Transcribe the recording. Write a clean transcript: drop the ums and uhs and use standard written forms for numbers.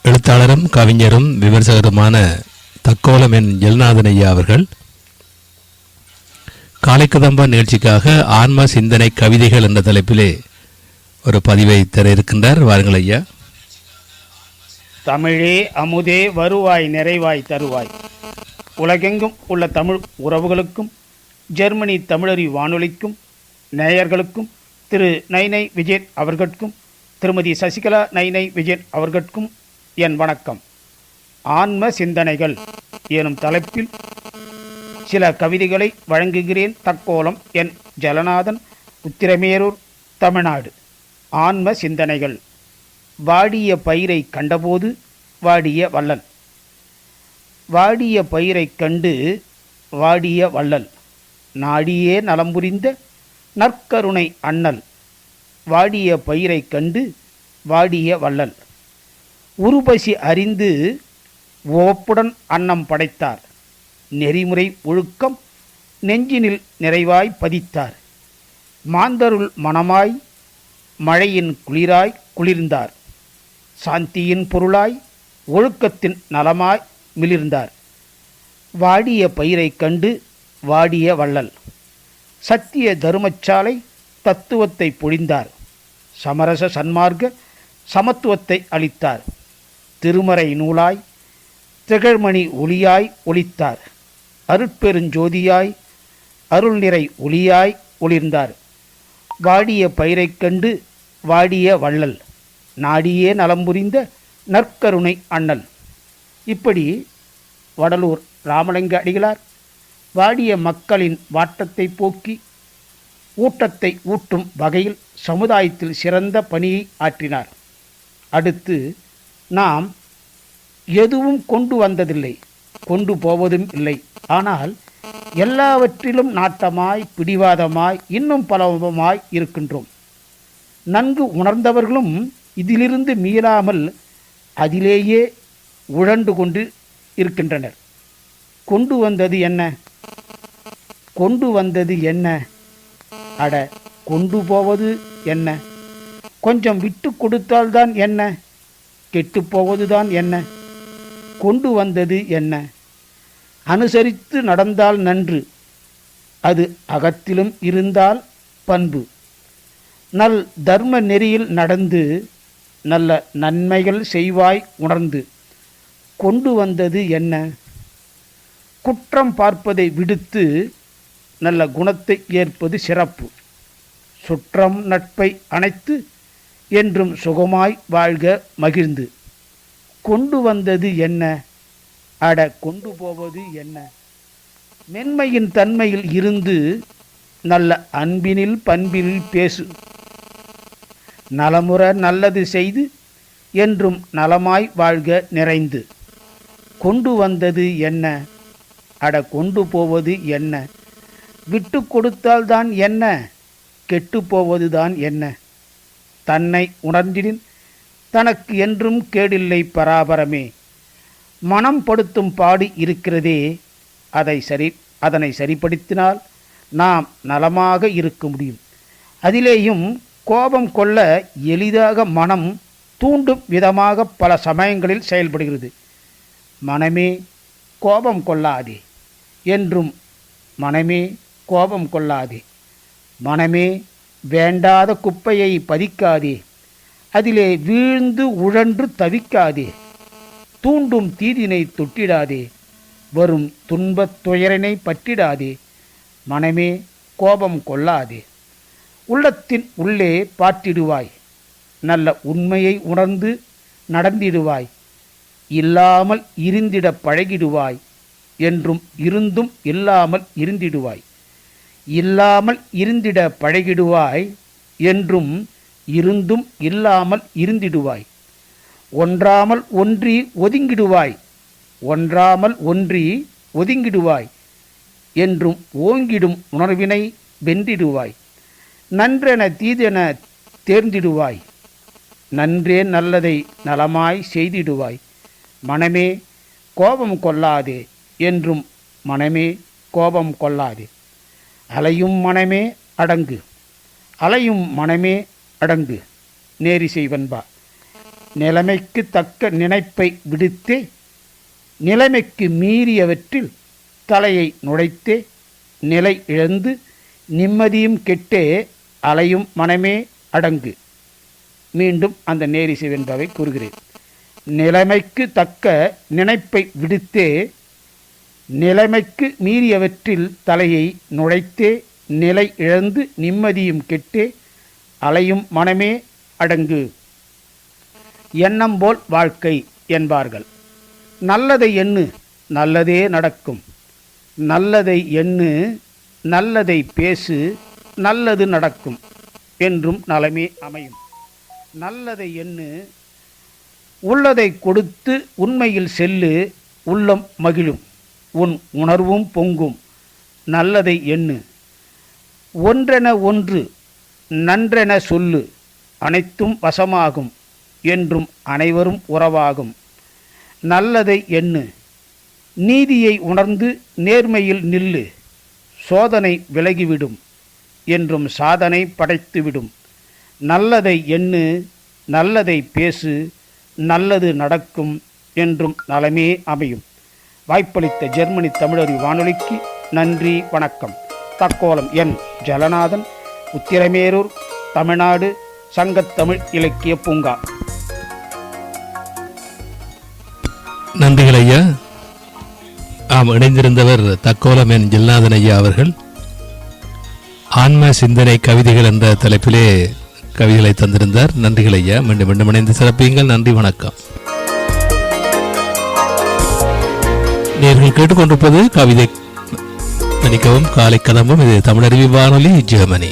எழுத்தாளரும் கவிஞரும் விமர்சகருமான தக்கோலம் என் ஜெல்நாதன் ஐயா அவர்கள் காலைக்கதம்பா நிகழ்ச்சிக்காக ஆன்ம சிந்தனை கவிதைகள் என்ற தலைப்பிலே ஒரு பதிவை தர இருக்கின்றார். வாருங்கள் ஐயா. தமிழே அமுதே வருவாய் நிறைவாய் தருவாய். உலகெங்கும் உள்ள தமிழ் உறவுகளுக்கும் ஜெர்மனி தமிழறி வானொலிக்கும் நேயர்களுக்கும் திரு நைனை விஜயன் அவர்களுக்கும் திருமதி சசிகலா நைனை விஜயன் அவர்களுக்கும் என் வணக்கம். ஆன்ம சிந்தனைகள் எனும் தலைப்பில் சில கவிதைகளை வழங்குகிறேன். தக்கோலம் என் ஜலநாதன், உத்திரமேரூர், தமிழ்நாடு. ஆன்ம சிந்தனைகள். வாடிய பயிரை கண்டபோது வாடிய வள்ளல். வாடிய பயிரை கண்டு வாடிய வள்ளல், நாடியே நலம்புரிந்த நற்கருணை அண்ணல். வாடிய பயிரை கண்டு வாடிய வள்ளல், உருபசி அறிந்து ஓப்புடன் அன்னம் படைத்தார். நெறிமுறை ஒழுக்கம் நெஞ்சினில் நிறைவாய் பதித்தார். மாந்தருள் மனமாய் மழையின் குளிராய் குளிர்ந்தார். சாந்தியின் பொருளாய் ஒழுக்கத்தின் நலமாய் மிளிர்ந்தார். வாடிய பயிரை கண்டு வாடிய வள்ளல், சத்திய தருமச்சாலை தத்துவத்தை பொழிந்தார். சமரச சன்மார்க்க சமத்துவத்தை அளித்தார். திருமறை நூலாய் திகழ்மணி ஒளியாய் ஒளித்தார். அருட்பெருஞ்சோதியாய் அருள் நிறை ஒளியாய் ஒளிர்ந்தார். வாடிய பயிரை கண்டு வாடிய வள்ளல், நாடியே நலம்புரிந்த நற்கருணை அண்ணல். இப்படி வடலூர் ராமலிங்க அடிகளார் வாடிய மக்களின் வாட்டத்தை போக்கி ஊட்டத்தை ஊட்டும் வகையில் சமுதாயத்தில் சிறந்த பணியை ஆற்றினார். அடுத்து, நாம் எதுவும் கொண்டு வந்ததில்லை, கொண்டு போவதும் இல்லை. ஆனால் எல்லாவற்றிலும் நாட்டமாய் பிடிவாதமாய் இன்னும் பலமாய் இருக்கின்றோம். நன்கு உணர்ந்தவர்களும் இதிலிருந்து மீளாமல் அதிலேயே உழண்டு கொண்டு இருக்கின்றனர். கொண்டு வந்தது என்ன? கொண்டு வந்தது என்ன? அட, கொண்டு போவது என்ன? கொஞ்சம் விட்டு கொடுத்தால்தான் என்ன? கெட்டு போவதுதான் என்ன? கொண்டு வந்தது என்ன? அனுசரித்து நடந்தால் நன்று, அது அகத்திலும் இருந்தால் பண்பு. நல் தர்ம நெறியில் நடந்து நல்ல நன்மைகள் செய்வாய் உணர்ந்து. கொண்டு வந்தது என்ன? குற்றம் பார்ப்பதை விடுத்து நல்ல குணத்தை ஏற்பது சிறப்பு. சுற்றம் நட்பை அணைத்து என்றும் சுகமாய் வாழ்க மகிழ்ந்து. கொண்டு வந்தது என்ன? அட, கொண்டு போவது என்ன? மென்மையின் தன்மையில் இருந்து நல்ல அன்பினில் பண்பில் பேசு. நலமுற நல்லது செய்து என்றும் நலமாய் வாழ்க நிறைந்து. கொண்டு வந்தது என்ன? அட, கொண்டு போவது என்ன? விட்டு கொடுத்தால்தான் என்ன? கெட்டு போவதுதான் என்ன? தன்னை உணர்ந்திடின் தனக்கு என்றும் கேடில்லை பராபரமே. மனம் படுத்தும் பாடு இருக்கிறதே, அதனை சரிப்படுத்தினால் நாம் நலமாக இருக்க முடியும். அதிலேயும் கோபம் கொள்ள எளிதாக மனம் தூண்டும் விதமாக பல சமயங்களில் செயல்படுகிறது. மனமே கோபம் கொள்ளாதே என்றும், மனமே கோபம் கொள்ளாதே. மனமே வேண்டாத குப்பையை பதிக்காதே, அதிலே வீழ்ந்து உழன்று தவிக்காதே. தூண்டும் தீதினை தொட்டிடாதே, வரும் துன்பத் துயரினை பற்றிடாதே. மனமே கோபம் கொள்ளாதே. உள்ளத்தின் உள்ளே பாட்டிடுவாய், நல்ல உண்மையை உணர்ந்து நடந்திடுவாய். இல்லாமல் இருந்திட பழகிடுவாய், என்றும் இருந்தும் இல்லாமல் இருந்திடுவாய். இல்லாமல் இருந்திட பழகிடுவாய், என்றும் இருந்தும் இல்லாமல் இருந்திடுவாய். ஒன்றாமல் ஒன்றி ஒதுங்கிடுவாய், ஒன்றாமல் ஒன்றி ஒதுங்கிடுவாய். என்றும் ஓங்கிடும் உணர்வினை வென்றிடுவாய். நன்றென தீதென தேர்ந்திடுவாய், நன்றே நல்லதை நலமாய் செய்திடுவாய். மனமே கோபம் கொள்ளாதே என்றும், மனமே கோபம் கொள்ளாதே. அலையும் மனமே அடங்கு, அலையும் மனமே அடங்கு. நேரிசை வெண்பா. நிலைமைக்கு தக்க நினைப்பை விடுத்தே நிலைமைக்கு மீறியவற்றில் தலையை நுழைத்தே நிலை இழந்து நிம்மதியும் கெட்டே அலையும் மனமே அடங்கு. மீண்டும் அந்த நேரிசை வென்றவை கூறுகிறேன். நிலைமைக்கு தக்க நினைப்பை விடுத்தே நிலைமைக்கு மீறியவற்றில் தலையை நுழைத்தே நிலை இழந்து நிம்மதியும் கெட்டே அலையும் மனமே அடங்கு. எண்ணம் போல் வாழ்க்கை என்பார்கள். நல்லதை எண்ணு, நல்லதே நடக்கும். நல்லதை எண்ணு, நல்லதை பேசு, நல்லது நடக்கும் என்றும் நலமே அமையும். நல்லதை எண்ணு, உள்ளதை கொடுத்து உண்மையில் செல்லு, உள்ளம் மகிழும், உன் உணர்வும் பொங்கும். நல்லதை எண்ணு, ஒன்றென ஒன்று நன்றென சொல்லு, அனைத்தும் வசமாகும் என்றும் அனைவரும் உறவாகும். நல்லதை எண்ணு, நீதியை உணர்ந்து நேர்மையில் நில்லு, சோதனை விலகிவிடும் என்றும் சாதனை படைத்துவிடும். நல்லதை எண்ணு, நல்லதை பேசு, நல்லது நடக்கும் என்றும் நலமே அமையும். வாய்ப்பளித்த ஜெர்மனி தமிழறி வானொலிக்கு நன்றி, வணக்கம். தக்கோலம் என் ஜலநாதன், உத்திரமேரூர், தமிழ்நாடு, சங்கத்தமிழ் இலக்கிய பூங்கா. நன்றிகள் ஐயா. ஆம், இணைந்திருந்தவர் தக்கோலம் என் ஜெல்நாதன் ஐயா அவர்கள். ஆன்ம சிந்தனை கவிதைகள் என்ற தலைப்பிலே கவிதைகளை தந்திருந்தார். நன்றிகள் ஐயா. மீண்டும் மீண்டும் இணைந்து சிறப்பியுங்கள். நன்றி, வணக்கம். நேர்கள் கேட்டுக்கொண்டிருப்பது கவிதை மன்னிக்கவும் காலை கதம்பம். இது தமிழருவி வானொலி, ஜெர்மனி.